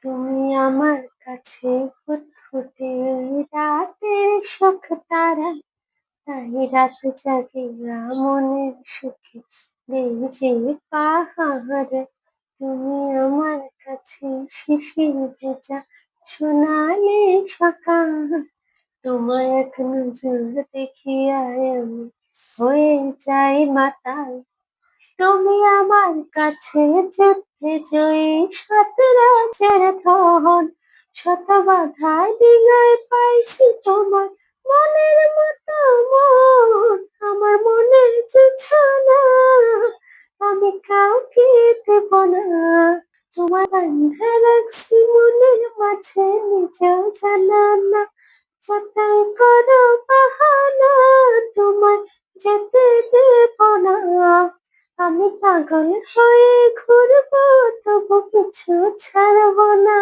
তুমি আমার কাছে ফুটফুটে রাতের শখ তারা, তাই রাত জাগিয়া মনের সুখে দেই যে পাহারা। তুমি আমার কাছে শিশির ভেজা সোনালি সকাল, তোমার এক নজর দেখিয়াই আমি হয়ে যাই মাতাল। তুমি আমার কাছে যুদ্ধে জয়ী শত রাজের ধন, শত বাধায় বিজয় পাইছি তোমার মনের মতো মন। আমার মনের যে ছলনা আমি কাউকে দেব না, তোমার বান্ধা রাখছি মনের মাঝে নিজেও জানা না। যতই করো বাহানা তোমার যেতে দেব না, আমি পাগল হয়ে ঘুরবো তবু পিছু ছাড়বো না।